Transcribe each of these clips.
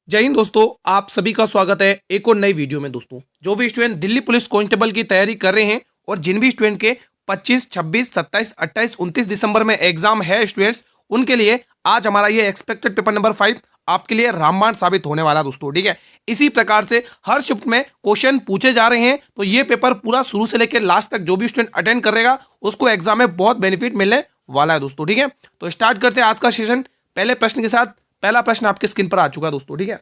जय हिंद दोस्तों, आप सभी का स्वागत है एक और नई वीडियो में। दोस्तों, जो भी स्टूडेंट दिल्ली पुलिस कांस्टेबल की तैयारी कर रहे हैं और जिन भी स्टूडेंट के 25, 26, 27, 28, 29 दिसंबर में एग्जाम है स्टूडेंट्स, उनके लिए आज हमारा ये एक्सपेक्टेड पेपर नंबर 5 आपके लिए रामबाण साबित होने वाला दोस्तों। ठीक है, इसी प्रकार से हर शिफ्ट में क्वेश्चन पूछे जा रहे हैं, तो ये पेपर पूरा शुरू से लेकर लास्ट तक जो भी स्टूडेंट अटेंड करेगा उसको एग्जाम में बहुत बेनिफिट मिलने वाला है दोस्तों। ठीक है, तो स्टार्ट करते हैं आज का सेशन पहले प्रश्न के साथ। पहला प्रश्न आपके स्क्रीन पर आ चुका है दोस्तों। ठीक है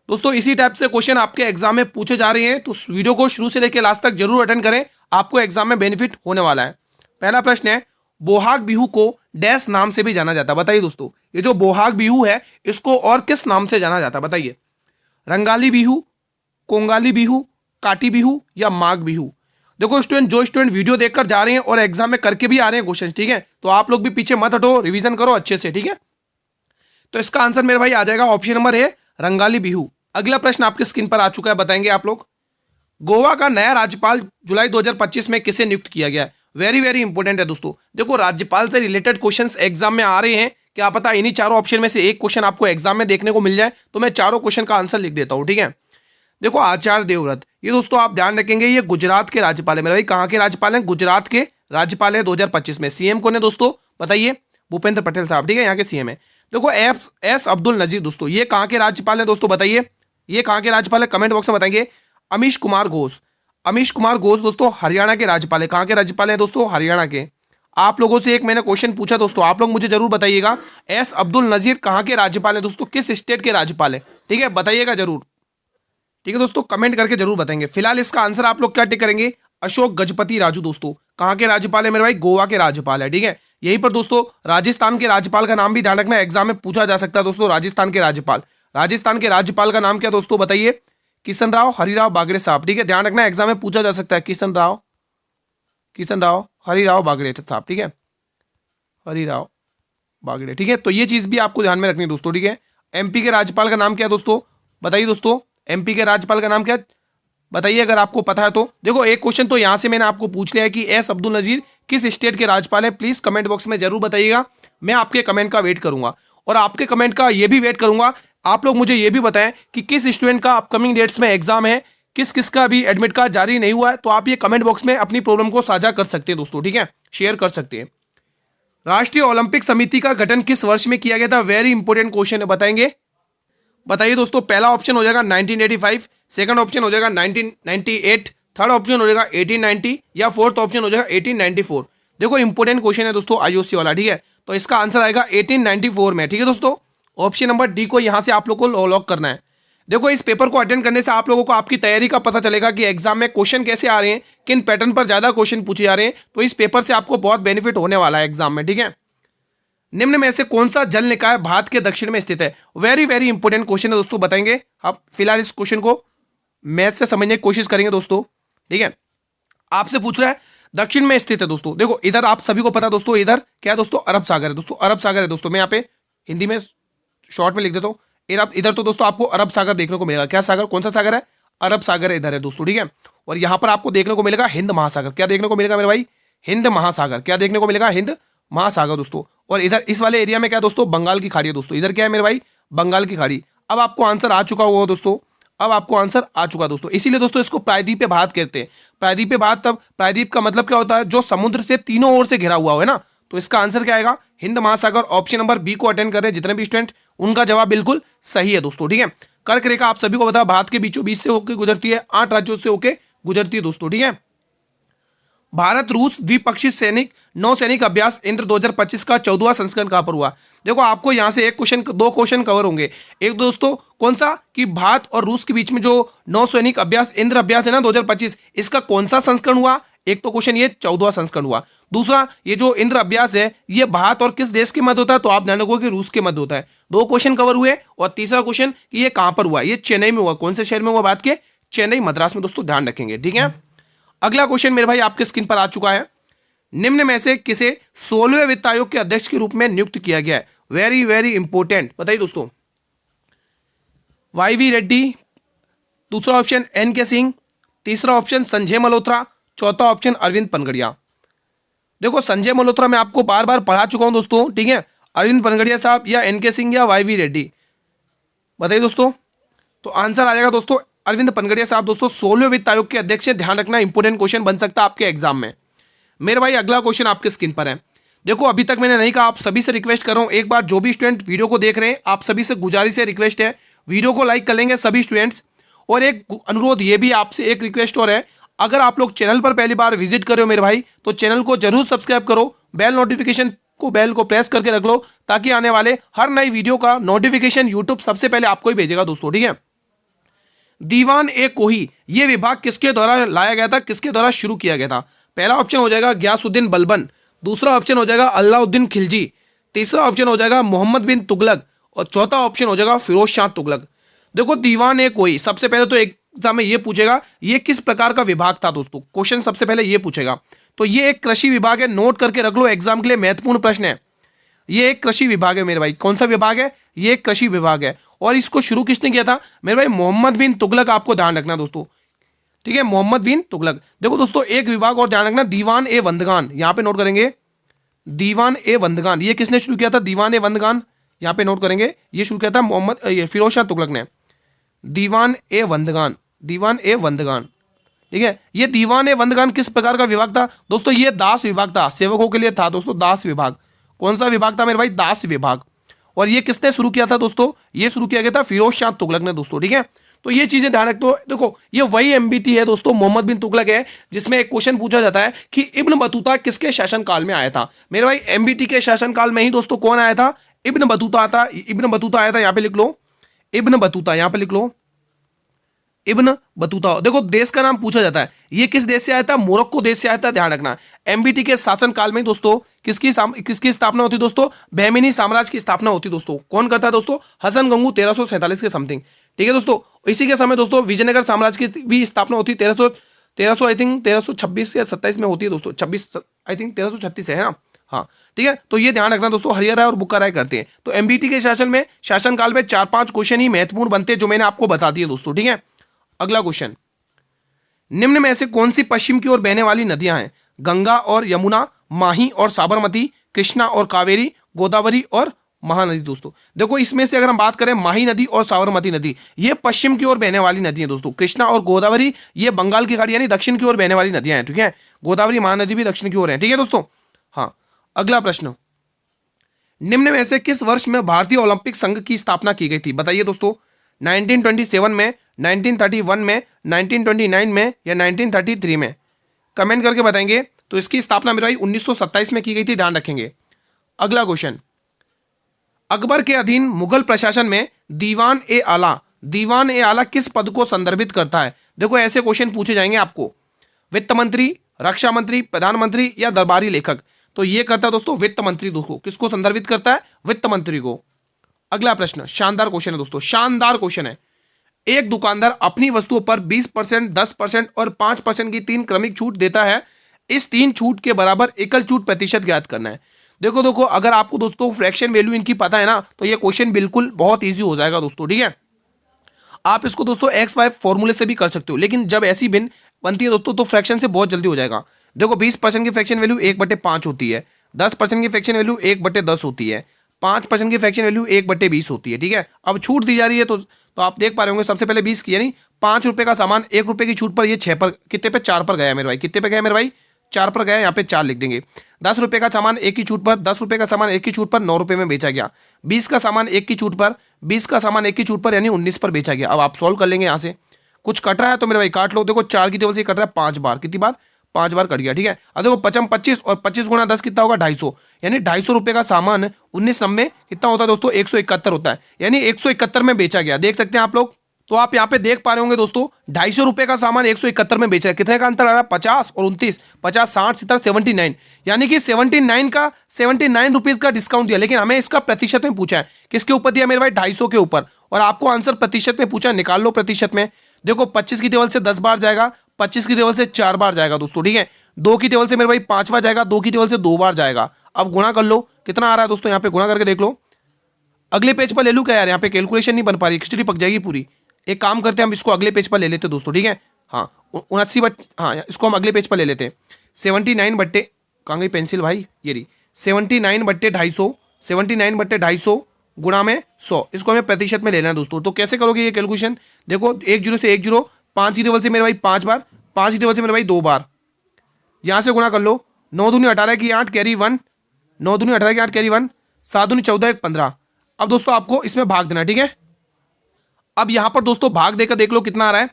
दोस्तों, इसी टाइप से क्वेश्चन आपके एग्जाम में पूछे जा रहे हैं, तो वीडियो को शुरू से लेकर लास्ट तक जरूर अटेंड करें, आपको एग्जाम में बेनिफिट होने वाला है। पहला प्रश्न है, बोहाग बिहू को डैश नाम से भी जाना जाता है। बताइए दोस्तों, ये जो बोहाग बिहू है इसको और किस नाम से जाना जाता है? बताइए, रंगाली बिहू, कोंगाली बिहू, काटी बिहू या माघ बिहू? देखो स्टूडेंट, जो स्टूडेंट वीडियो देखकर जा रहे हैं और एग्जाम में करके भी आ रहे हैं क्वेश्चन, ठीक है, तो आप लोग भी पीछे मत हटो, रिवीजन करो अच्छे से। ठीक है, तो इसका आंसर मेरे भाई आ जाएगा ऑप्शन नंबर है रंगाली बिहू। अगला प्रश्न आपके स्क्रीन पर आ चुका है, बताएंगे आप लोग। गोवा का नया राज्यपाल जुलाई 2025 में किसे नियुक्त किया गया है? वेरी वेरी इंपॉर्टेंट है दोस्तों। देखो, राज्यपाल से रिलेटेड क्वेश्चंस एग्जाम में आ रहे हैं, क्या पता इन्हीं चारों ऑप्शन में से एक क्वेश्चन आपको एग्जाम में देखने को मिल जाए, तो मैं चारों क्वेश्चन का आंसर लिख देता हूं। ठीक है, देखो, आचार्य देवव्रत, ये दोस्तों आप ध्यान रखेंगे, ये गुजरात के राज्यपाल है मेरे भाई। कहां के राज्यपाल हैं? गुजरात के राज्यपाल है 2025 में। सीएम कौन है दोस्तों? बताइए, भूपेंद्र पटेल साहब। ठीक है, यहाँ के सीएम है। देखो, एस अब्दुल नजीर दोस्तों, ये कहां के राज्यपाल है दोस्तों? बताइए, ये कहां के राज्यपाल है? कमेंट बॉक्स में बताएंगे। अमीश कुमार घोष, अमीश कुमार घोष दोस्तों हरियाणा के राज्यपाल है। कहां के राज्यपाल है दोस्तों? हरियाणा के। आप लोगों से एक मैंने क्वेश्चन पूछा दोस्तों, आप लोग मुझे जरूर बताइएगा, एस अब्दुल नजीर कहां के राज्यपाल है दोस्तों? किस स्टेट के राज्यपाल है? ठीक है, बताइएगा जरूर। ठीक है दोस्तों, कमेंट करके जरूर बताएंगे। फिलहाल इसका आंसर आप लोग क्या टिक करेंगे? अशोक गजपति राजू दोस्तों, कहां के राज्यपाल है मेरे भाई? गोवा के राज्यपाल है। ठीक है, यहीं पर दोस्तों राजस्थान के राज्यपाल का नाम भी ध्यान रखना, एग्जाम में पूछा जा सकता है दोस्तों। राजस्थान के राज्यपाल, राजस्थान के राज्यपाल का नाम क्या दोस्तों? बताइए, किशन राव हरिराव बागड़े साहब। ठीक है, ध्यान रखना, एग्जाम में पूछा जा सकता है। किशन राव हरिराव बागड़े साहब। ठीक है, हरिराव बागड़े। ठीक है, तो ये चीज भी आपको ध्यान में रखनी है दोस्तों। ठीक है, एमपी के राज्यपाल का नाम क्या है दोस्तों? बताइए दोस्तों, एमपी के राज्यपाल का नाम क्या है? बताइए अगर आपको पता है तो। देखो, एक क्वेश्चन तो यहां से मैंने आपको पूछ लिया है कि एस अब्दुल नजीर किस स्टेट के राज्यपाल है। प्लीज कमेंट बॉक्स में जरूर बताइएगा, मैं आपके कमेंट का वेट करूंगा और आपके कमेंट का ये भी वेट करूंगा। आप लोग मुझे ये भी बताएं कि किस स्टूडेंट का अपकमिंग डेट्स में एग्जाम है, किस किस का अभी एडमिट कार्ड जारी नहीं हुआ है, तो आप ये कमेंट बॉक्स में अपनी प्रॉब्लम को साझा कर सकते हैं दोस्तों। ठीक है, शेयर कर सकते हैं। राष्ट्रीय ओलंपिक समिति का गठन किस वर्ष में किया गया था? वेरी इंपॉर्टेंट क्वेश्चन है, बताएंगे। बताइए दोस्तों, पहला ऑप्शन हो जाएगा 1985, सेकंड ऑप्शन हो जाएगा 1998, थर्ड ऑप्शन हो जाएगा 1890 या फोर्थ ऑप्शन हो जाएगा 1894। देखो, इंपॉर्टेंट क्वेश्चन है दोस्तों, आईओसी वाला। ठीक है, तो इसका आंसर आएगा 1894 में। ठीक है दोस्तों, ऑप्शन नंबर डी को यहां से आप लोग को लॉक करना है। देखो, इस पेपर को अटेंड करने से आप लोगों को आपकी तैयारी का पता चलेगा कि एग्जाम में क्वेश्चन कैसे आ रहे हैं, किन पैटर्न पर ज्यादा क्वेश्चन पूछे जा रहे हैं, तो इस पेपर से आपको बहुत बेनिफिट होने वाला है एग्जाम में। ठीक है, निम्न में से कौन सा जल निकाय भारत के दक्षिण में स्थित है? वेरी वेरी इंपॉर्टेंट क्वेश्चन है दोस्तों, बताएंगे आप। फिलहाल इस क्वेश्चन को मैथ से समझने की कोशिश करेंगे दोस्तों। ठीक है, आपसे पूछ रहा है दक्षिण में स्थित है दोस्तों। देखो, इधर आप सभी को पता है दोस्तों, इधर क्या है दोस्तों? अरब सागर है दोस्तों, अरब सागर है दोस्तों। मैं यहाँ पे हिंदी में शॉर्ट में लिख देता हूँ। इधर तो दोस्तों आपको अरब सागर देखने को मिलेगा। क्या सागर? कौन सा सागर है? अरब सागर इधर है दोस्तों। ठीक है, और यहां पर आपको देखने को मिलेगा हिंद महासागर। क्या देखने को मिलेगा मेरे भाई? हिंद महासागर। क्या देखने को मिलेगा? हिंद महासागर दोस्तों। और इधर इस वाले एरिया में क्या दोस्तों? बंगाल की खाड़ी है दोस्तों। इधर क्या है मेरे भाई? बंगाल की खाड़ी। अब आपको आंसर आ चुका हुआ दोस्तों, अब आपको आंसर आ चुका दोस्तों। इसीलिए दोस्तों इसको प्रायद्वीपीय भारत कहते हैं। प्रायद्वीपीय भारत, तब प्रायद्वीप का मतलब क्या होता है? जो समुद्र से तीनों ओर से घिरा हुआ है ना। तो इसका आंसर क्या आएगा? हिंद महासागर। ऑप्शन नंबर बी को अटेंड कर रहे हैं जितने भी स्टूडेंट, उनका जवाब बिल्कुल सही है दोस्तों। ठीक है, कर्क रेखा आप सभी को पता है भारत के बीचों बीच से होकर गुजरती है, 8 राज्यों से होकर गुजरती है दोस्तों। ठीक है, भारत रूस द्विपक्षीय नौसैनिक अभ्यास इंद्र 2025 का 14वां संस्करण कहां पर हुआ? देखो, आपको यहां से दो क्वेश्चन कवर होंगे। एक दोस्तों कौन सा? कि भारत और रूस के बीच में जो नौसैनिक अभ्यास इंद्र अभ्यास है ना 2025, इसका कौन सा संस्करण हुआ? एक तो क्वेश्चन ये 14वां संस्करण हुआ। दूसरा, ये जो इंद्र अभ्यास है ये भारत और किस देश के मध्य होता है? तो आप ध्यान रखो कि रूस के मध्य होता है। दो क्वेश्चन कवर हुए। और तीसरा क्वेश्चन कि ये कहां पर हुआ? ये चेन्नई में हुआ। कौन से शहर में हुआ? भारत के चेन्नई, मद्रास में दोस्तों, ध्यान रखेंगे। ठीक है, अगला क्वेश्चन मेरे भाई आपके स्क्रीन पर आ चुका है। निम्न में से किसे 16वें वित्त आयोग के अध्यक्ष के रूप में नियुक्त किया गया है? वेरी वेरी इंपॉर्टेंट, बताइए दोस्तों। वाई वी रेड्डी, दूसरा ऑप्शन एन के सिंह, तीसरा ऑप्शन संजय मल्होत्रा, चौथा ऑप्शन अरविंद पनगड़िया। देखो, संजय मल्होत्रा मैं आपको बार बार पढ़ा चुका हूं दोस्तों। ठीक है, अरविंद पनगड़िया साहब या एन के सिंह या वाई वी रेड्डी, बताइए दोस्तों। तो आंसर आ जाएगा दोस्तों अरविंद पनगड़िया साहब। दोस्तों 16वें वित्त आयोग के अध्यक्ष है, ध्यान रखना इंपोर्टेंट क्वेश्चन बन सकता है आपके एग्जाम में। मेरे भाई अगला क्वेश्चन आपके स्क्रीन पर है। देखो अभी तक मैंने नहीं कहा, आप सभी से रिक्वेस्ट कर रहा हूं, एक बार जो भी स्टूडेंट वीडियो को देख रहे हैं आप सभी से गुजारिश है, रिक्वेस्ट है, वीडियो को लाइक कर लेंगे सभी स्टूडेंट्स। और एक अनुरोध ये भी आपसे, एक रिक्वेस्ट और है, अगर आप लोग चैनल पर पहली बार विजिट कर रहे हो मेरे भाई, तो चैनल को जरूर सब्सक्राइब करो, बेल नोटिफिकेशन को बेल को प्रेस करके रख लो, ताकि आने वाले हर नई वीडियो का नोटिफिकेशन यूट्यूब सबसे पहले आपको ही भेजेगा दोस्तों, ठीक है। दीवान ए कोही ये विभाग किसके द्वारा लाया गया था, किसके द्वारा शुरू किया गया था? पहला ऑप्शन हो जाएगा गयासुद्दीन बलबन, दूसरा ऑप्शन हो जाएगा अलाउद्दीन खिलजी, तीसरा ऑप्शन हो जाएगा मोहम्मद बिन तुगलक और चौथा ऑप्शन हो जाएगा फिरोज शाह तुगलक। देखो दीवान ए कोही, सबसे पहले तो एग्जाम में ये पूछेगा ये किस प्रकार का विभाग था दोस्तों, क्वेश्चन सबसे पहले ये पूछेगा। तो ये एक कृषि विभाग है, नोट करके रख लो, एग्जाम के लिए महत्वपूर्ण प्रश्न है। ये एक कृषि विभाग है मेरे भाई। कौन सा विभाग है? ये एक कृषि विभाग है। और इसको शुरू किसने किया था मेरे भाई? मोहम्मद बिन तुगलक, आपको ध्यान रखना दोस्तों, ठीक है, मोहम्मद बिन तुगलक। देखो दोस्तों एक विभाग और ध्यान रखना, दीवान ए वंदगान, यहां पे नोट करेंगे, दीवान ए वंदगान, ये किसने शुरू किया था? दीवान ए वंदगान, यहां पे नोट करेंगे, ये शुरू किया था मोहम्मद फिरोज शाह तुगलक ने। दीवान ए वंदगान, दीवान ए वंदगान, ठीक है। ये दीवान ए वंदगान किस प्रकार का विभाग था दोस्तों? ये दास विभाग था, सेवकों के लिए था दोस्तों, दास विभाग। कौन सा विभाग था मेरे भाई? दास विभाग। और ये किसने शुरू किया था दोस्तों? ये शुरू किया गया था फिरोज शाह तुगलक ने दोस्तों, ठीक है। तो ये चीजें ध्यान रखते हो। देखो ये वही एमबीटी है दोस्तों, मोहम्मद बिन तुगलक है, जिसमें एक क्वेश्चन पूछा जाता है कि इब्न बतूता किसके शासनकाल में आया था? मेरे भाई एमबीटी के शासनकाल में ही दोस्तों कौन आया था? इब्न बतूता था, इब्न बतूता आया था, यहां पे लिख लो, इब्न बतूता, यहां पे लिख लो, इब्न बतूता। देखो देश का नाम पूछा जाता है, ये किस देश से आया था? मोरक्को देश से आया था, ध्यान रखना। एमबीटी के शासन काल में दोस्तों किसकी स्थापना होती दोस्तों? बहमीनी साम्राज्य की स्थापना होती दोस्तों। कौन करता है दोस्तों? हसन गंगू 1347 के समथिंग, ठीक है दोस्तों। इसी के समय दोस्तों विजयनगर साम्राज्य की भी स्थापना होती है 1300 आई थिंक 1326 या 27 में होती है दोस्तों, 26 आई थिंक 1336 है ना, हाँ ठीक है। तो ये ध्यान रखना दोस्तों, हरियर राय और बुक्का राय करते हैं। तो एमबीटी के शासनकाल में 4-5 क्वेश्चन ही महत्वपूर्ण बनते हैं, जो मैंने आपको बता दिए दोस्तों, ठीक है। अगला क्वेश्चन, निम्न में से कौन सी पश्चिम की ओर बहने वाली नदियां हैं? गंगा और यमुना, माही और साबरमती, कृष्णा और कावेरी, गोदावरी और महानदी दोस्तों। देखो इसमें से अगर हम बात करें, माही नदी और साबरमती नदी ये पश्चिम की ओर बहने वाली नदी है दोस्तों। कृष्णा और गोदावरी ये बंगाल की खाड़ी यानी दक्षिण की ओर बहने वाली नदियां हैं, ठीक है। गोदावरी महानदी भी दक्षिण की ओर है, ठीक है दोस्तों। हाँ अगला प्रश्न, निम्न में से किस वर्ष में भारतीय ओलंपिक संघ की स्थापना की गई थी? बताइए दोस्तों, 1927 में, 1931 में, 1929 में या 1933 में? कमेंट करके बताएंगे। तो इसकी स्थापना मेरे भाई 1927 में की गई थी, ध्यान रखेंगे। अगला क्वेश्चन, अकबर के अधीन मुगल प्रशासन में दीवान ए आला, दीवान ए आला किस पद को संदर्भित करता है? देखो ऐसे क्वेश्चन पूछे जाएंगे आपको, वित्त मंत्री, रक्षा मंत्री, प्रधानमंत्री या दरबारी लेखक। तो ये करता है दोस्तों वित्त मंत्री दोस्तों। किसको संदर्भित करता है? वित्त मंत्री को। अगला प्रश्न, शानदार क्वेश्चन है दोस्तों, शानदार क्वेश्चन है। एक दुकानदार अपनी वस्तुओं पर 20%, 10% और 5% की 3 क्रमिक छूट देता है। इस 3 छूट के बराबर एकल छूट प्रतिशत ज्ञात करना है। देखो अगर आपको दोस्तों फ्रैक्शन वैल्यू इनकी पता है ना, तो ये क्वेश्चन बिल्कुल बहुत इजी हो जाएगा दोस्तों, ठीक है। आप इसको दोस्तों एक्स वाई फॉर्मूले से भी कर सकते हो, लेकिन जब ऐसी भिन्न बनती है दोस्तों तो फ्रैक्शन से बहुत जल्दी हो जाएगा। देखो 20% की फ्रैक्शन वैल्यू 1/5 होती है, 10% की फ्रैक्शन वैल्यू 1/10 होती है, 5% की फ्रैक्शन वैल्यू 1/20 होती है, ठीक है। अब छूट दी जा रही है तो आप देख पा रहे होंगे, सबसे पहले 20 की यानी 5 रुपए का सामान 1 रुपए की छूट पर ये 6 पर, कितने पे? 4 पर गया मेरे भाई। कितने पे गया मेरे भाई? 4 पर गया, यहाँ पे 4 लिख देंगे। 10 रुपए का सामान 1 की छूट पर, 10 रुपए का सामान 1 की छूट पर 9 रुपए में बेचा गया। 20 का सामान 1 की छूट पर, 20 का सामान 1 की छूट पर यानी 19 पर बेचा गया। अब आप सॉल्व कर लेंगे, यहाँ से कुछ कट रहा है तो मेरे भाई काट लो। देखो 4 की टेबल से कट रहा है 5 बार, कितनी बार? 5 बार कट गया, ठीक है। अब देखो 55 25 और 25 गुणा 10 कितना होगा? 250, यानी 250 रुपए का सामान 19 नंबे कितना होता है दोस्तों? 171 होता है, यानी 171 में बेचा गया। देख सकते हैं आप लोग, तो आप यहाँ पे देख पा रहे होंगे दोस्तों 250 रुपए का सामान 171 में बेचा है। कितने का अंतर आ रहा है? 50 और 29, 50 60 70 79, यानी कि 79 रुपीज का डिस्काउंट दिया। लेकिन हमें इसका प्रतिशत में पूछा है, किसके ऊपर दिया मेरे भाई? 250 के ऊपर। और आपको आंसर प्रतिशत में पूछा, निकाल लो प्रतिशत में। देखो 25 की टेबल से 10 बार जाएगा, 25 की टेबल से 4 बार जाएगा दोस्तों, ठीक है। 2 की टेबल से मेरे भाई 5 बार जाएगा, 2 की टेबल से 2 बार जाएगा। अब गुणा कर लो, कितना आ रहा है दोस्तों? यहाँ पे गुणा करके देख लो। अगले पेज पर ले लूँ क्या यार? यहाँ पे कैलकुलेशन नहीं बन पा रही, खिचड़ी पक जाएगी पूरी। एक काम करते हैं, हम इसको अगले पेज पर ले लेते दोस्तों, ठीक है। हाँ 79 हाँ इसको हम अगले पेज पर ले लेते हैं। 79 बट्टे, कहाँ गई पेंसिल भाई? ये रही, 79/250, 79/250 गुणा में 100, इसको हमें प्रतिशत में लेना है दोस्तों। तो कैसे करोगे ये कैलकुलेशन, देखो 1 जीरो से 1 जीरो, 5 की टेबल से मेरे भाई 5 बार, 5 की टेबल से मेरे भाई 2 बार, यहाँ से गुणा कर लो। 9 दूनी 18 की 8 कैरी 1, 9 दूनी 18 की 8 कैरी 1, 7 दूनी 14 1 15। अब दोस्तों आपको इसमें भाग देना, ठीक है। अब यहाँ पर दोस्तों भाग देकर देख लो कितना आ रहा है।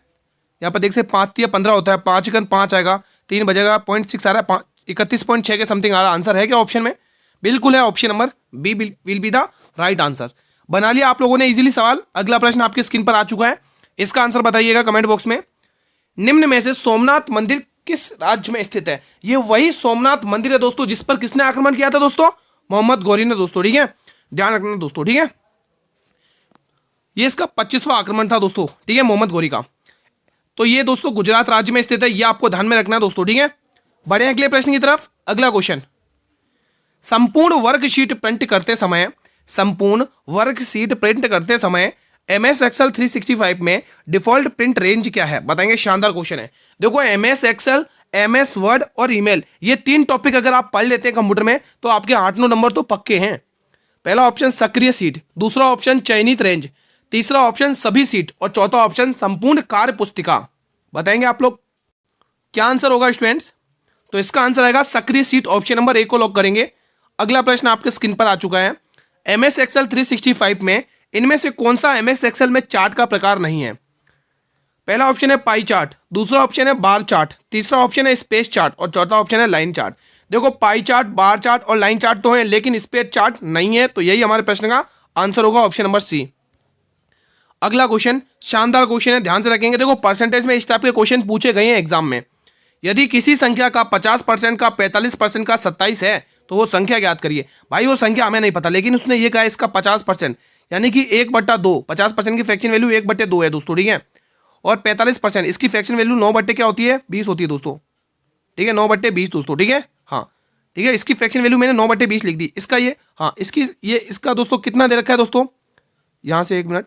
यहाँ पर देख से 5 या 15 होता है, 5 एकन 5 आएगा, 3 बजेगा 0.6 आ रहा है, 31.6 के समथिंग आ रहा है। आंसर है क्या ऑप्शन में? बिल्कुल है, option number B will be the right answer. बना लिया आप लोगों ने इजीली सवाल। अगला प्रश्न आपके स्क्रीन पर आ चुका है, इसका आंसर बताइएगा कमेंट बॉक्स में। निम्न में से सोमनाथ मंदिर किस राज्य में स्थित है? ये वही सोमनाथ मंदिर है दोस्तों जिस पर किसने आक्रमण किया था दोस्तों? मोहम्मद गौरी ने दोस्तों, ठीक है, ध्यान रखना दोस्तों, ठीक है। ये इसका 25वां आक्रमण था दोस्तों, ठीक है, मोहम्मद गौरी का। तो ये दोस्तों गुजरात राज्य में स्थित है, ये आपको ध्यान में रखना है दोस्तों, ठीक है। बढ़े अगले प्रश्न की तरफ। अगला क्वेश्चन, संपूर्ण वर्कशीट प्रिंट करते समय, संपूर्ण वर्कशीट प्रिंट करते समय MS Excel 365 में डिफॉल्ट प्रिंट रेंज क्या है? बताएंगे, शानदार क्वेश्चन है। देखो MS Excel, MS वर्ड और ईमेल, ये 3 टॉपिक अगर आप पढ़ लेते हैं कंप्यूटर में तो आपके 8-9 नंबर तो पक्के हैं। पहला ऑप्शन सक्रिय सीट, दूसरा ऑप्शन चयनित रेंज, तीसरा ऑप्शन सभी सीट और चौथा ऑप्शन संपूर्ण कार्य पुस्तिका। बताएंगे आप लोग क्या आंसर होगा स्टूडेंट्स? तो इसका आंसर आएगा सक्रिय सीट, ऑप्शन नंबर ए को लॉक करेंगे। अगला प्रश्न आपके स्क्रीन पर आ चुका है, MS Excel 365 में इनमें से कौन सा MS Excel में चार्ट का प्रकार नहीं है? पहला ऑप्शन है पाई चार्ट, दूसरा ऑप्शन है बार चार्ट, तीसरा ऑप्शन है स्पेस चार्ट और चौथा ऑप्शन है लाइन चार्ट। देखो पाई चार्ट, बार चार्ट और लाइन चार्ट तो है लेकिन स्पेस चार्ट नहीं है, तो यही हमारे प्रश्न का आंसर होगा, ऑप्शन नंबर सी। अगला क्वेश्चन शानदार क्वेश्चन है, ध्यान से रखेंगे। देखो परसेंटेज में इस टाइप के क्वेश्चन पूछे गए हैं एग्जाम में। यदि किसी संख्या का 50% का 45% का 27 है तो वो संख्या ज्ञात करिए। भाई वो संख्या हमें नहीं पता, लेकिन उसने ये कहा इसका 50%, यानी कि 1/2, 50% की फ्रैक्शन वैल्यू 1/2 है दोस्तों, ठीक है। और 45% इसकी फ्रैक्शन वैल्यू 9 क्या होती है? 20 होती है दोस्तों, ठीक है, 9/20 दोस्तों, ठीक है, हाँ ठीक है। इसकी फ्रैक्शन वैल्यू मैंने 9/20 लिख दी। इसका ये, हाँ इसकी ये, इसका दोस्तों कितना दे रखा है दोस्तों, यहाँ से 1 मिनट,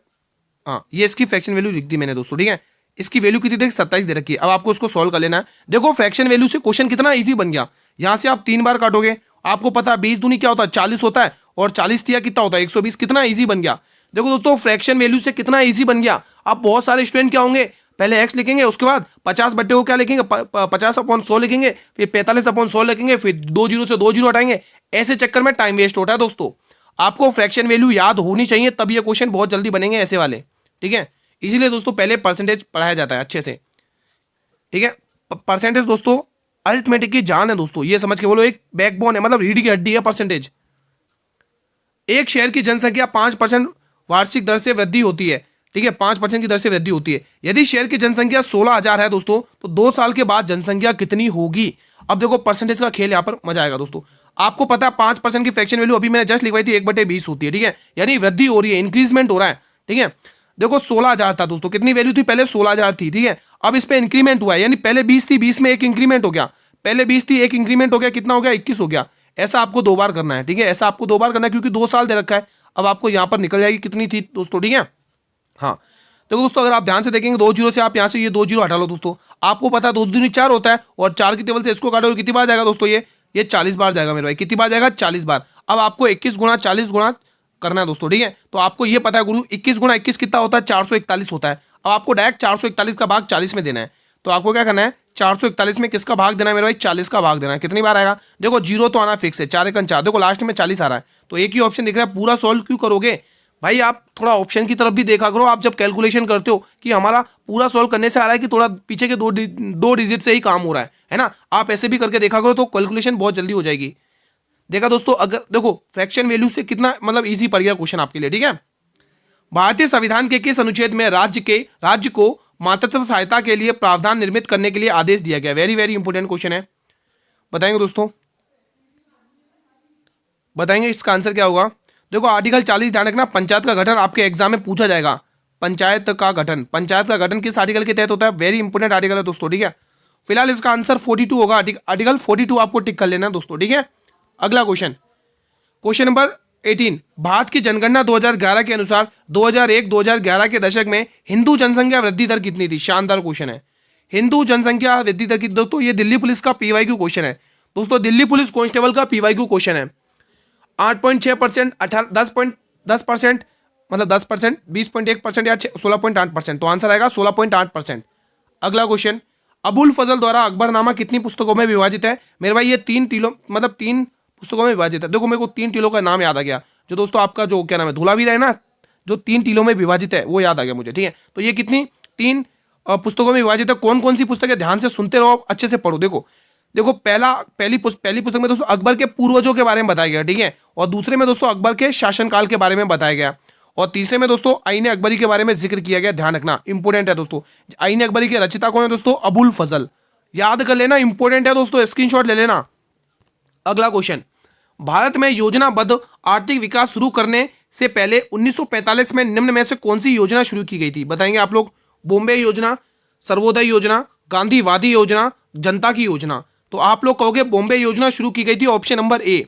हाँ ये इसकी फ्रैक्शन वैल्यू लिख दी मैंने दोस्तों, ठीक है। इसकी वैल्यू कितनी थी? 27 दे रखी है। अब आपको इसको सॉल्व कर लेना है। देखो फ्रैक्शन वैल्यू से क्वेश्चन कितना इजी बन गया। यहाँ से आप 3 बार काटोगे, आपको पता है 20 दूनी क्या होता है? 40 होता है, और 40 दिया कितना होता है? 120। कितना इजी बन गया। देखो दोस्तों फ्रैक्शन वैल्यू से कितना इजी बन गया। अब बहुत सारे स्टूडेंट क्या होंगे, पहले एक्स लिखेंगे, उसके बाद 50 को क्या लिखेंगे, 50/100 लिखेंगे, फिर 45/100 लिखेंगे, फिर 2 जीरो से 2 जीरो हटाएंगे। ऐसे चक्कर में टाइम वेस्ट होता है दोस्तों। आपको फ्रैक्शन वैल्यू याद होनी चाहिए, तब ये क्वेश्चन बहुत जल्दी बनेंगे ऐसे वाले, ठीक है। इसीलिए दोस्तों पहले परसेंटेज पढ़ाया जाता है अच्छे से, ठीक है। परसेंटेज दोस्तों अरिथमेटिक की जान है दोस्तों, ये समझ के बोलो, एक बैकबोन है, मतलब रीढ़ की हड्डी है परसेंटेज। एक शहर की जनसंख्या 5% वार्षिक दर से वृद्धि होती है, ठीक है, 5% की दर से वृद्धि होती है। यदि शहर की जनसंख्या 16,000 है दोस्तों, तो 2 साल के बाद जनसंख्या कितनी होगी? अब देखो परसेंटेज का खेल यहाँ पर मजा आएगा दोस्तों। आपको पता है 5% की फ्रैक्शन वैल्यू अभी मैंने जस्ट लिखवाई थी, 1/20 होती है, ठीक है, यानी वृद्धि हो रही है, इंक्रीजमेंट हो रहा है, ठीक है। देखो 16,000 था दोस्तों, कितनी वैल्यू थी पहले? 16,000 थी, ठीक है। अब इस पे इंक्रीमेंट हुआ है, यानी पहले 20 थी, 20 में एक इंक्रीमेंट हो गया, पहले 20 थी, एक इंक्रीमेंट हो गया, कितना हो गया? 21 हो गया। ऐसा आपको 2 बार करना है, ठीक है, ऐसा आपको 2 बार करना है, क्योंकि 2 साल दे रखा है। अब आपको यहाँ पर निकल जाएगी कितनी थी दोस्तों, ठीक है, हाँ। देखो दोस्तों अगर आप ध्यान से देखेंगे, 2 जीरो से आप यहाँ से ये 2 जीरो हटा लो दोस्तों, आपको पता है 2 दूनी 4 होता है, और 4 की टेबल से इसको काटो, कितनी बार जाएगा दोस्तों? ये 40 बार जाएगा मेरे भाई। कितनी बार जाएगा? 40 बार। अब आपको 21 गुणा 40 गुणा करना है दोस्तों, ठीक है। तो आपको ये पता है गुरु 21 गुणा 21 कितना होता है? 441 होता है। अब आपको डायरेक्ट 441 का भाग 40 में देना है। तो आपको क्या करना है? 441 में किसका भाग देना है मेरे भाई? 40 का भाग देना है। कितनी बार आएगा? देखो जीरो तो आना फिक्स है, 4 एकन 4, देखो लास्ट में 40 आ रहा है, तो एक ही ऑप्शन दिख रहा है। पूरा सॉल्व क्यों करोगे भाई? आप थोड़ा ऑप्शन की तरफ भी देखा करो। आप जब कैलकुलेशन करते हो कि हमारा पूरा सॉल्व करने से आ रहा है कि थोड़ा पीछे के दो डिजिट से ही काम हो रहा है ना, आप ऐसे भी करके देखा करो, तो कैलकुलेशन बहुत जल्दी हो जाएगी। देखा दोस्तों, अगर देखो फ्रैक्शन वैल्यू से कितना मतलब इजी पड़ गया क्वेश्चन आपके लिए, ठीक है। भारतीय संविधान के किस अनुच्छेद में राज्य को मातृत्व सहायता के लिए प्रावधान निर्मित करने के लिए आदेश दिया गया? वेरी वेरी इंपोर्टेंट क्वेश्चन है, बताएंगे दोस्तों, बताएंगे इसका आंसर क्या होगा। देखो आर्टिकल 40 ध्यान रखना, पंचायत का गठन आपके एग्जाम में पूछा जाएगा। पंचायत का गठन किस आर्टिकल के तहत होता है? वेरी इंपोर्टेंट आर्टिकल है दोस्तों, ठीक है। फिलहाल इसका आंसर 42 होगा, आर्टिकल 42 आपको टिक कर लेना दोस्तों, ठीक है। अगला क्वेश्चन नंबर 18, भारत की जनगणना 2011 के अनुसार 2001-2011 के दशक में हिंदू जनसंख्या वृद्धि दर कितनी थी? शानदार क्वेश्चन है, हिंदू जनसंख्या वृद्धि दर की। दोस्तों ये दिल्ली पुलिस का PYQ क्वेश्चन है दोस्तों, दिल्ली पुलिस कांस्टेबल का PYQ क्वेश्चन है। 8.6%, 10%, मतलब 10%, 20.1% या 16.8%, तो आंसर आएगा 16.8%। अगला क्वेश्चन, अबुल फजल द्वारा अकबरनामा कितनी पुस्तकों में विभाजित है? मेरे भाई ये 3 टीलों, मतलब 3 पुस्तकों में विभाजित है। देखो मेरे को 3 टीलों का नाम याद आ गया, जो दोस्तों आपका जो क्या नाम है, धोलावीरा है ना, जो 3 टीलों में विभाजित है वो याद आ गया मुझे, ठीक है। तो ये कितनी 3 पुस्तकों में विभाजित है। कौन कौन सी पुस्तक है, ध्यान से सुनते रहो, अच्छे से पढ़ो। देखो पहली पुस्तक में दोस्तों अकबर के पूर्वजों के बारे में बताया गया, ठीक है। और दूसरे में दोस्तों अकबर के शासनकाल के बारे में बताया गया। और तीसरे में दोस्तों आईने अकबरी के बारे में जिक्र किया गया। ध्यान रखना, इंपोर्टेंट है दोस्तों। आईने अकबरी के रचिता कौन है दोस्तों? अबुल फजल। याद कर लेना, इंपोर्टेंट है दोस्तों, स्क्रीनशॉट ले लेना। अगला क्वेश्चन, भारत में योजनाबद्ध आर्थिक विकास शुरू करने से पहले 1945 में निम्न में से कौन सी योजना शुरू की गई थी? बताएंगे आप लोग। बॉम्बे योजना, सर्वोदय योजना, गांधीवादी योजना, जनता की योजना। तो आप लोग कहोगे बॉम्बे योजना शुरू की गई थी, ऑप्शन नंबर ए।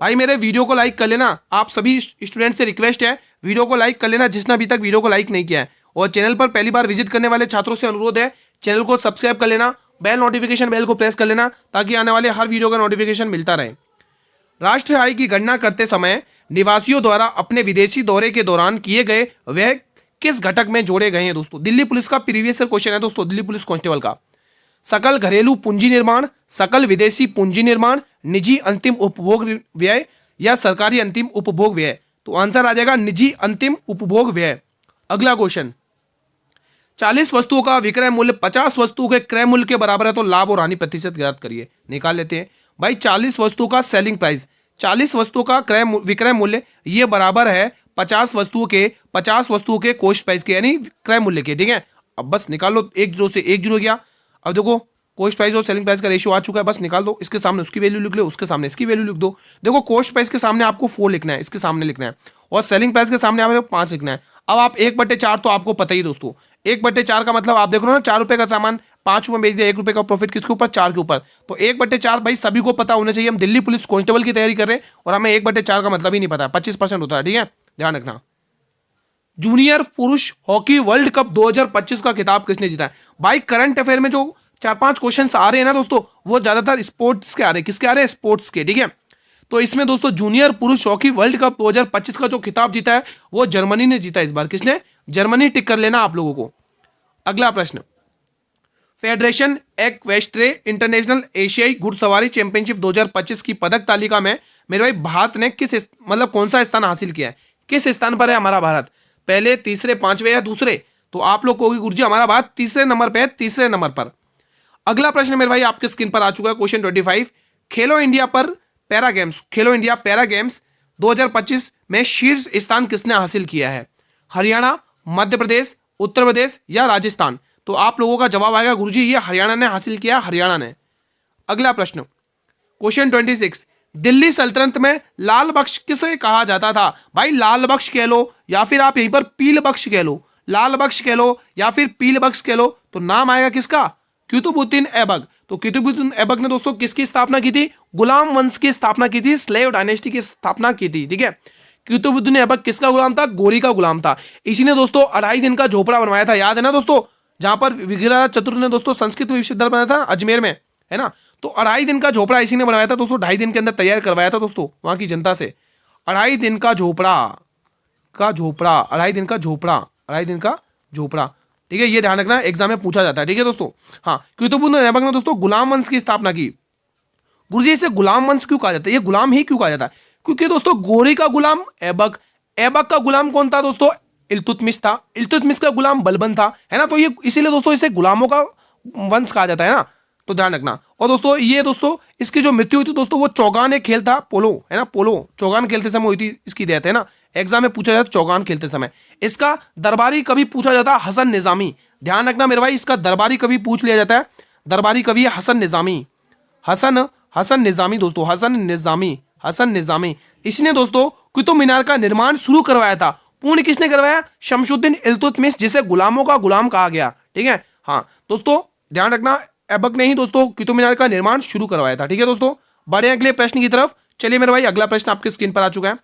भाई मेरे वीडियो को लाइक कर लेना, आप सभी स्टूडेंट से रिक्वेस्ट है, वीडियो को लाइक कर लेना जिसने अभी तक वीडियो को लाइक नहीं किया है। और चैनल पर पहली बार विजिट करने वाले छात्रों से अनुरोध है, चैनल को सब्सक्राइब कर लेना, नोटिफिकेशन बेल को प्रेस कर लेना, ताकि आने वाले हर वीडियो का नोटिफिकेशन मिलता रहे। राष्ट्रीय आय की गणना करते समय निवासियों द्वारा अपने विदेशी दौरे के दौरान किए गए वह किस घटक में जोड़े गए हैं दोस्तों? दिल्ली पुलिस का प्रीवियस क्वेश्चन है दोस्तों, दिल्ली पुलिस कांस्टेबल का। सकल घरेलू पूंजी निर्माण, सकल विदेशी पूंजी निर्माण, निजी अंतिम उपभोग व्यय या सरकारी अंतिम उपभोग व्यय। तो आंसर आ जाएगा निजी अंतिम उपभोग व्यय। अगला क्वेश्चन, 40 वस्तुओं का विक्रय मूल्य 50 वस्तुओं के क्रय मूल्य के बराबर है, तो लाभ और हानि प्रतिशत ज्ञात करिए। निकाल लेते हैं भाई। 40 वस्तुओं का सेलिंग प्राइस, 40 वस्तुओं का विक्रय मूल्य ये बराबर है 50 वस्तुओं के कॉस्ट प्राइस के, यानी क्रय मूल्य के, ठीक है। अब बस निकाल लो, 1 0 से 1 0 गया। अब देखो कॉस्ट प्राइस और सेलिंग प्राइस का रेशियो आ चुका है, बस निकाल दो। इसके सामने उसकी वैल्यू लिख लो, उसके सामने इसकी वैल्यू लिख दो। देखो कॉस्ट प्राइस के सामने आपको 4 लिखना है, इसके सामने लिखना है, और सेलिंग प्राइस के सामने आपको 5 लिखना है। अब आप 1/4 तो आपको पता ही दोस्तों, 1/4 का मतलब आप देख रहे हो ना, 4 रुपए का सामान 5 रुपए बेच दिया, 1 रुपए का प्रॉफिट किसके ऊपर? 4 के ऊपर। तो 1/4 भाई सभी को पता होना चाहिए। हम दिल्ली पुलिस कांस्टेबल की तैयारी कर रहे हैं और हमें 1/4 का मतलब ही नहीं पता, 25% होता है, ठीक है, ध्यान रखना। जूनियर पुरुष हॉकी वर्ल्ड कप 2025 का खिताब किसने जीता है? भाई करंट अफेयर में जो 4-5 क्वेश्चन आ रहे हैं ना दोस्तों, वो ज्यादातर स्पोर्ट्स के आ रहे हैं। किसके आ रहे हैं? स्पोर्ट्स के, ठीक है। तो इसमें दोस्तों जूनियर पुरुष हॉकी वर्ल्ड कप 2025 का जो खिताब जीता है वो जर्मनी ने जीता है इस बार। किसने? जर्मनी। टिक कर लेना आप लोगों को। अगला प्रश्न, फेडरेशन एक्वेस्ट्रे इंटरनेशनल एशियाई घुड़सवारी चैंपियनशिप 2025 की पदक तालिका में मेरे भाई भारत ने कौन सा स्थान हासिल किया है? किस स्थान पर है हमारा भारत? पहले, तीसरे, पांचवें या दूसरे? तो आप लोग कहोगे गुरुजी हमारा भारत तीसरे नंबर पे है, तीसरे नंबर पर। अगला प्रश्न मेरे भाई आपके स्क्रीन पर आ चुका है, क्वेश्चन 25। खेलो इंडिया पैरा गेम्स 2025 में शीर्ष स्थान किसने हासिल किया है? हरियाणा, मध्य प्रदेश, उत्तर प्रदेश या राजस्थान? तो आप लोगों का जवाब आएगा गुरुजी ये हरियाणा ने हासिल किया, हरियाणा ने। अगला प्रश्न, क्वेश्चन 26। दिल्ली सल्तनत में लाल बख्श किसे कहा जाता था? भाई लाल बख्श कह लो या फिर आप यहीं पर पील बख्श कह लो, लाल बख्श कह लो या फिर पील बख्श कह लो, तो नाम आएगा किसका? कुतुबुद्दीन ऐबक। तो कुतुबुद्दीन ऐबक ने दोस्तों किसकी स्थापना की थी? गुलाम वंश की स्थापना की थी, स्लेव डायनेस्टी की स्थापना की थी, ठीक है। कुतुबुद्दीन ऐबक किसका गुलाम था? गोरी का गुलाम था। इसी ने दोस्तों 2.5 दिन का झोपड़ा बनवाया था, याद है ना दोस्तों, जहां पर विग्रह चतुर ने दोस्तों संस्कृत विश्वविद्यालय बनाया था अजमेर में, है ना। तो 2.5 दिन का झोपड़ा इसी ने बनवाया था दोस्तों, 2.5 दिन के अंदर तैयार करवाया था दोस्तों वहां की जनता से। 2.5 दिन का झोपड़ा, 2.5 दिन का झोपड़ा, 2.5 दिन का झोपड़ा, ठीक है। ये ध्यान रखना, एग्जाम में पूछा जाता है, ठीक है दोस्तों। हाँ, कुतुबुद्दीन ऐबक ने दोस्तों गुलाम वंश की स्थापना की। गुरुजी इसे गुलाम वंश क्यों कहा जाता है? ये गुलाम ही क्यों कहा जाता है? क्योंकि दोस्तों गोरी का गुलाम ऐबक, ऐबक का गुलाम कौन था दोस्तों? इल्तुतमिश था, इल्तुतमिश का गुलाम बलबन था, है ना। तो ये इसीलिए दोस्तों इसे गुलामों का वंश कहा जाता है ना, तो ध्यान रखना। और दोस्तों ये दोस्तों इसकी जो मृत्यु हुई थी दोस्तों, वो चौगान एक खेल था, पोलो, है ना, पोलो चौगान खेलते समय हुई थी इसकी डेथ, है ना। एग्जाम में पूछा जाता चौगान खेलते समय। इसका दरबारी कवि पूछा जाता हसन निजामी। ध्यान रखना मेरे भाई, इसका दरबारी कवि पूछ लिया जाता है। दरबारी कवि है हसन निजामी, हसन निजामी दोस्तों, हसन निजामी। इसने दोस्तों कुतुब मीनार का निर्माण शुरू करवाया था। पूर्ण किसने करवाया? शमशुद्दीन इल्तुतमिश, जिसे गुलामों का गुलाम कहा गया, ठीक है। हाँ दोस्तों ध्यान रखना, ऐबक ने ही दोस्तों कुतुब मीनार का निर्माण शुरू करवाया था, ठीक है दोस्तों। बढ़े अगले प्रश्न की तरफ। चलिए मेरे भाई अगला प्रश्न आपके स्क्रीन पर आ चुका है।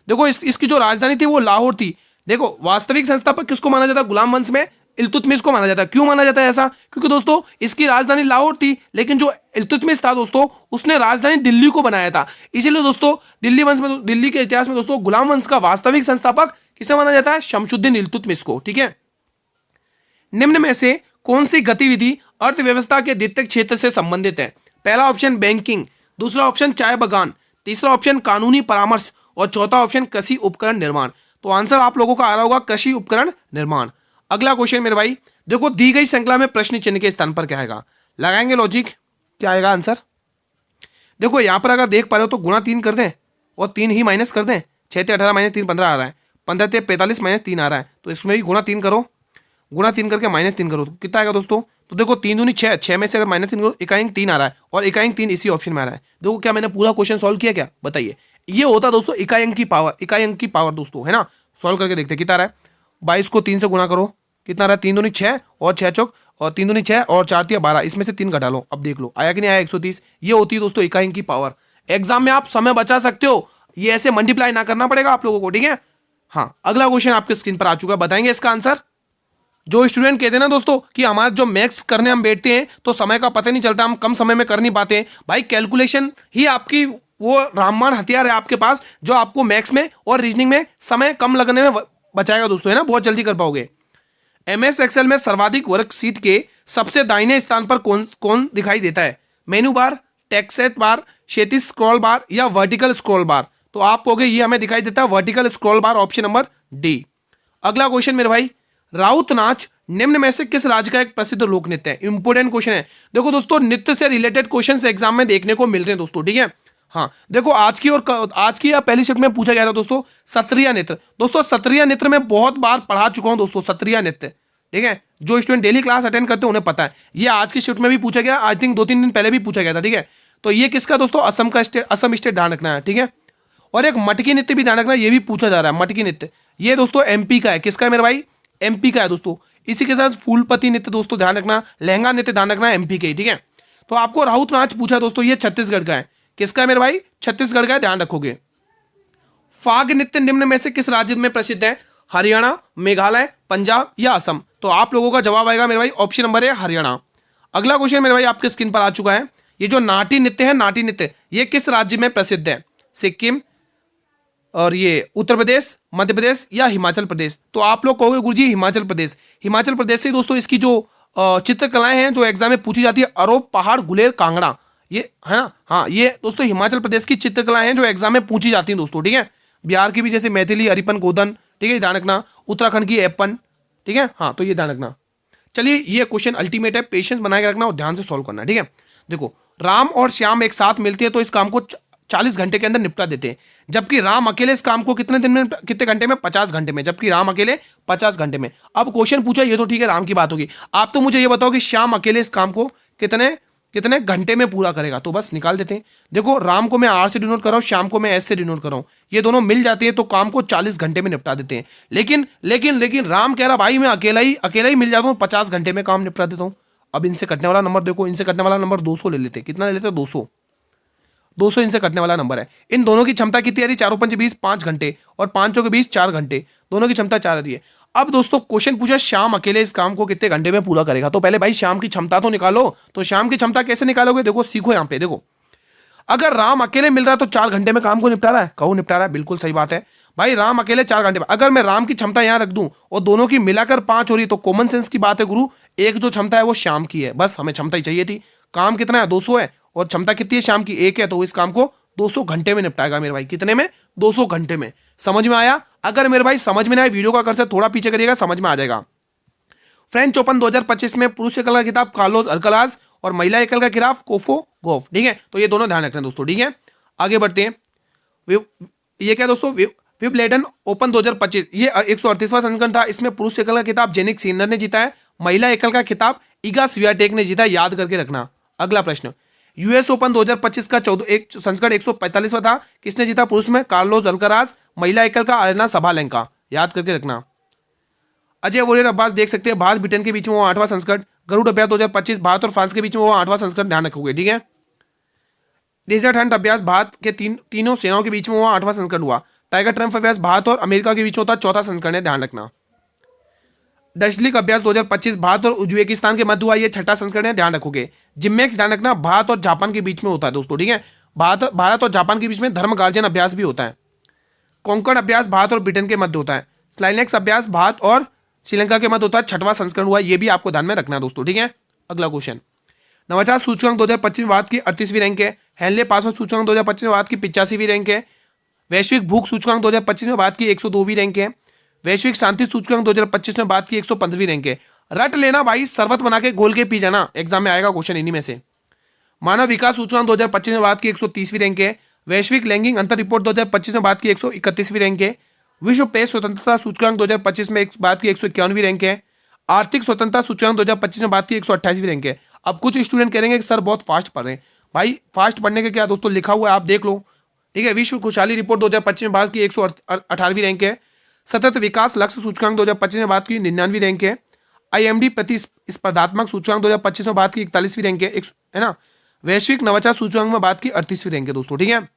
देखो इसकी जो राजधानी थी वो लाहौर थी। देखो वास्तविक संस्थापक किसको माना जाता है गुलाम वंश में? इल्तुतमिश को माना जाता है। क्यों माना जाता है ऐसा? क्योंकि दोस्तों इसकी राजधानी लाहौर थी, लेकिन जो इल्तुतमिश था दोस्तों उसने राजधानी दिल्ली को बनाया था। इसीलिए दोस्तों दिल्ली के इतिहास में दोस्तों गुलाम वंश का वास्तविक संस्थापक किसे माना जाता है? शमशुद्दीन इल्तुतमिश को। ठीक है, निम्न में से कौन सी गतिविधि अर्थव्यवस्था के द्वितीयक क्षेत्र से संबंधित है? पहला ऑप्शन बैंकिंग, दूसरा ऑप्शन चाय बागान, तीसरा ऑप्शन कानूनी परामर्श और चौथा ऑप्शन कृषि उपकरण निर्माण। तो आंसर आप लोगों का आ रहा होगा कृषि उपकरण निर्माण। अगला क्वेश्चन मेरे भाई, देखो दी गई श्रृंखला में प्रश्न चिन्ह के स्थान पर क्या आएगा? लगाएंगे लॉजिक, क्या आएगा आंसर? देखो यहां पर अगर देख पा रहे हो तो गुणा 3 कर दें और 3 ही माइनस कर दें। 6 से 18 माइनस 3 15 आ रहा है, 15 से 45 माइनस 3 आ रहा है, तो इसमें भी गुणा 3 करो, गुणा 3 करके माइनस 3 करो तो कितना आएगा दोस्तों? तो देखो 3 दूनी 6, 6 में से अगर माइनस 3 करो इकाई 3 आ रहा है और इकाई 3 इसी ऑप्शन में आ रहा है। देखो क्या मैंने पूरा क्वेश्चन सॉल्व किया क्या? बताइए। ये होता दोस्तों इकाई अंक की पावर, इकाई अंक की पावर दोस्तों, है ना। सॉल्व करके देखते कितना आ रहा है। 22 को 3 से गुणा करो, कितना आ रहा है? 3 दूनी 6 और 6 चौक और 3 दूनी 6 और 4 तिया 12, इसमें से 3 घटा लो। अब देख लो आया कि नहीं आया? 130। ये होती है दोस्तों इकाई अंक की पावर। एग्जाम में आप समय बचा सकते हो, ये ऐसे मल्टीप्लाई ना करना पड़ेगा आप लोगों को। ठीक है, हाँ अगला क्वेश्चन आपके स्क्रीन पर आ चुका है, बताएंगे इसका आंसर। जो स्टूडेंट कहते हैं ना दोस्तों कि हमारा जो मैथ्स करने हम बैठते हैं तो समय का पता नहीं चलता, हम कम समय में कर नहीं पाते, भाई कैलकुलेशन ही आपकी वो रामबाण हथियार है आपके पास, जो आपको मैथ्स में और रीजनिंग में समय कम लगने में बचाएगा दोस्तों, है ना, बहुत जल्दी कर पाओगे। एमएस एक्सेल में सर्वाधिक वर्कशीट के सबसे दाहिने स्थान पर कौन कौन दिखाई देता है? मेनू बार, टेक्स्ट बार, क्षैतिज स्क्रॉल बार या वर्टिकल स्क्रॉल बार? तो आप कहोगे ये हमें दिखाई देता है वर्टिकल स्क्रॉल बार, ऑप्शन नंबर डी। अगला क्वेश्चन मेरे भाई, राउत नाच निम्न में से किस राज्य का एक प्रसिद्ध लोक नृत्य है? इंपोर्टेंट क्वेश्चन है। देखो दोस्तों नृत्य से रिलेटेड क्वेश्चन एग्जाम में देखने को मिल रहे हैं दोस्तों। ठीक है, हाँ देखो आज की या पहली शिफ्ट में पूछा गया था दोस्तों सत्रिया नृत्य। दोस्तों सत्रिया नृत्य में बहुत बार पढ़ा चुका हूं दोस्तों सत्रिया नृत्य। ठीक है, जो स्टूडेंट डेली क्लास अटेंड करते हैं उन्हें पता है। ये आज की शिफ्ट में भी पूछा गया, आई थिंक 2-3 दिन पहले भी पूछा गया था। ठीक है, तो ये किसका दोस्तों? असम का स्टेट, असम स्टेट ध्यान रखना है। ठीक है, और एक मटकी नृत्य भी ध्यान रखना, ये भी पूछा जा रहा है मटकी नृत्य। ये दोस्तों एमपी का है। किसका है मेरे भाई? एमपी का है दोस्तों। इसी के साथ फूलपति नृत्य दोस्तों ध्यान रखना, लहंगा नृत्य ध्यान रखना, एमपी के। ठीक है, तो आपको राउत नाच पूछा दोस्तों, ये छत्तीसगढ़ का है। किसका है मेरे भाई? छत्तीसगढ़ का है, ध्यान रखोगे। फाग नृत्य निम्न में से किस राज्य में प्रसिद्ध है? हरियाणा, मेघालय, पंजाब या असम? तो आप लोगों का जवाब आएगा मेरे भाई ऑप्शन नंबर है हरियाणा। अगला क्वेश्चन मेरे भाई आपके स्क्रीन पर आ चुका है। ये जो नाटी नृत्य है, नाटी नृत्य, ये किस राज्य में प्रसिद्ध है? सिक्किम, और ये उत्तर प्रदेश, मध्य प्रदेश या हिमाचल प्रदेश? तो आप लोग कहोगे गुरुजी हिमाचल प्रदेश। हिमाचल प्रदेश से दोस्तों इसकी जो चित्रकलाएं हैं जो एग्जाम में पूछी जाती है, अरोप, पहाड़, गुलेर, कांगड़ा, ये है ना। हाँ ये दोस्तों हिमाचल प्रदेश की चित्रकलाएं हैं जो एग्जाम में पूछी जाती हैं दोस्तों। ठीक है, बिहार की भी जैसे मैथिली, अरिपन, गोदन, ठीक है ध्यान रखना। उत्तराखंड की एपन, ठीक है, हाँ तो ये ध्यान रखना। चलिए ये क्वेश्चन अल्टीमेट है, पेशेंस बना के रखना और ध्यान से सॉल्व करना। ठीक है, देखो राम और श्याम एक साथ मिलती है तो इस काम को 40 घंटे के अंदर निपटा देते हैं, जबकि राम अकेले इस काम को कितने दिन में, कितने घंटे में? 50 घंटे में, जबकि राम अकेले 50 घंटे में। अब क्वेश्चन पूछा, ये तो ठीक है राम की बात होगी, आप तो मुझे ये बताओ कि श्याम अकेले इस काम को कितने कितने घंटे में पूरा करेगा? तो बस निकाल देते हैं। देखो राम को मैं आर से डिनोट कर रहा हूं, श्याम को मैं एस से डिनोट कर रहा हूं, ये दोनों मिल जाते हैं तो काम को 40 घंटे में निपटा देते हैं। लेकिन लेकिन लेकिन राम कह रहा भाई मैं अकेला ही मिल जाता हूं, 50 घंटे में काम निपटा देता हूं। अब इनसे कटने वाला नंबर देखो, इनसे कटने वाला नंबर 200 ले लेते हैं। कितना ले लेते हैं? 200 इनसे कटने वाला नंबर है। इन दोनों की क्षमता कितनी आ रही? 4 5 20, 5 घंटे, और 5 के 20, 4 घंटे, दोनों की क्षमता 4 आ रही है। अब दोस्तों क्वेश्चन पूछा श्याम अकेले इस काम को कितने घंटे में पूरा करेगा? तो पहले भाई श्याम की क्षमता तो निकालो। तो श्याम की क्षमता कैसे निकालोगे? देखो सीखो यहां पे। देखो अगर राम अकेले मिल रहा है तो 4 घंटे में काम को निपटा रहा है, कहो निपटा रहा है, बिल्कुल सही बात है भाई। राम अकेले 4 घंटे में, अगर मैं राम की क्षमता यहां रख दूं और दोनों की मिलाकर 5 हो रही, तो कॉमन सेंस की बात है गुरु, एक जो क्षमता है वो श्याम की है, बस हमें क्षमता ही चाहिए थी। काम कितना है? 200 है, और क्षमता कितनी है? श्याम की 1 है, तो इस काम को 200 घंटे में निपटाएगा मेरे भाई। कितने में? 200 घंटे में। समझ में आया? अगर मेरे भाई समझ में ना आए, वीडियो का कर्सर थोड़ा पीछे करिएगा, समझ में आ जाएगा। फ्रेंच ओपन 2025 में पुरुष एकल का खिताब कार्लोस अल्कराज और महिला एकल का खिताब कोफो गोफ। ठीक है, तो ये दोनों ध्यान रखना दोस्तों। ठीक है, आगे बढ़ते हैं। ये क्या दोस्तों? विंबलडन ओपन 2025, ये 138वां संस्करण था। इसमें पुरुष एकल का खिताब जेनिक सिनर ने जीता है, महिला एकल का खिताब इगा स्वियाटेक ने जीता है, याद करके रखना। अगला प्रश्न, यूएस ओपन 2025 का संस्करण 145वां था, किसने जीता? पुरुष में कार्लोस अल्कराज, महिला एकल का अरेना सबालेंका, याद करके रखना। अजय वॉरियर अब्बास देख सकते हैं, भारत ब्रिटेन के बीच में वो 8वां संस्करण। गरुड़ अभ्यास 2025 भारत और फ्रांस के बीच में वो 8वां संस्करण, ध्यान रखोगे। ठीक है, डेजर्ट हंट अभ्यास भारत के तीनों सेनाओं के बीच में वो 8वां संस्करण हुआ। टाइगर ट्रम्प अभ्यास भारत और अमेरिका के बीच में होता 4था संस्करण है, ध्यान रखना। दशलिक अभ्यास 2025 भारत और उज्बेकिस्तान के मध्य हुआ, ये छठा संस्करण है, ध्यान रखोगे। जिम्मेक्स ध्यान रखना भारत और जापान के बीच में होता है दोस्तों, ठीक है। भारत और जापान के बीच में धर्म गार्जियन अभ्यास भी होता है। कोंकण अभ्यास भारत और ब्रिटेन के मध्य होता है। स्लाइनेक्स अभ्यास भारत और श्रीलंका के मध्य होता है, छठवां संस्करण हुआ, ये भी आपको ध्यान में रखना है दोस्तों, ठीक है। अगला क्वेश्चन, नवाचार सूचकांक 2025 में भारत की 38वीं रैंक है। हेनले पासवर्ड सूचकांक 2025 में भारत की 85वीं रैंक है। वैश्विक भूख सूचकांक 2025 में भारत की 102वीं रैंक है। वैश्विक शांति सूचकांक 2025 में भारत की 115वीं रैंक है। रट लेना भाई, शरबत बना के घोल के पी जाना, एग्जाम में आएगा क्वेश्चन इन्हीं में से। मानव विकास सूचकांक 2025 में भारत की 130वीं रैंक है। वैश्विक लैंगिक अंतर रिपोर्ट 2025 में भारत की 131वीं रैंक है। विश्व प्रेस स्वतंत्रता सूचकांक 2025 में भारत की 151वीं रैंक है। आर्थिक स्वतंत्रता सूचकांक 2025 में भारत की 128वीं रैंक है। अब कुछ स्टूडेंट कह रहे हैं कि सर बहुत फास्ट पढ़ रहे हैं, भाई फास्ट पढ़ने के क्या दोस्तों लिखा हुआ है आप देख लो, ठीक है। विश्व खुशहाली रिपोर्ट 2025 में भारत की 118वीं रैंक है। सतत विकास लक्ष्य सूचकांक 2025 में भारत की 99वीं रैंक है। IMD प्रतिस्पर्धात्मक सूचकांक 2025 में भारत की 41वीं रैंक है ना। वैश्विक नवाचार सूचकांक में भारत की 38वीं रैंक है दोस्तों, ठीक है।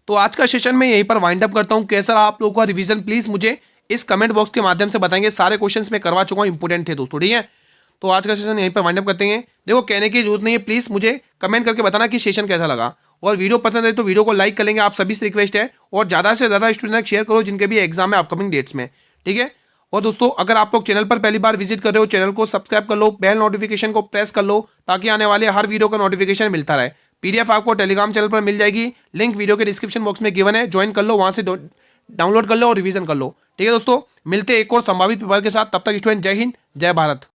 तो आज का सेशन में यहीं पर वाइंड अप करता हूं। कैसा रहा आप लोगों का रिवीजन, प्लीज मुझे इस कमेंट बॉक्स के माध्यम से बताएंगे। सारे क्वेश्चंस मैं करवा चुका हूं, इंपोर्टेंट थे दोस्तों, ठीक है। तो आज का सेशन यहीं पर वाइंड अप करते हैं। देखो कहने की जरूरत नहीं है, प्लीज मुझे कमेंट करके बताना कि सेशन कैसा लगा, और वीडियो पसंद है तो वीडियो को लाइक कर लेंगे, आप सभी से रिक्वेस्ट है। और ज्यादा से ज्यादा स्टूडेंट शेयर करो जिनके भी एग्जाम है अपकमिंग डेट्स में, ठीक है। और दोस्तों अगर आप लोग चैनल पर पहली बार विजिट कर रहे हो, चैनल को सब्सक्राइब कर लो, बेल नोटिफिकेशन को प्रेस कर लो, ताकि आने वाले हर वीडियो का नोटिफिकेशन मिलता रहे। PDF आपको टेलीग्राम चैनल पर मिल जाएगी, लिंक वीडियो के डिस्क्रिप्शन बॉक्स में गिवन है, ज्वाइन कर लो, वहां से डाउनलोड कर लो और रिवीजन कर लो, ठीक है दोस्तों। मिलते हैं एक और संभावित पेपर के साथ, तब तक स्टूडेंट जय हिंद जय भारत।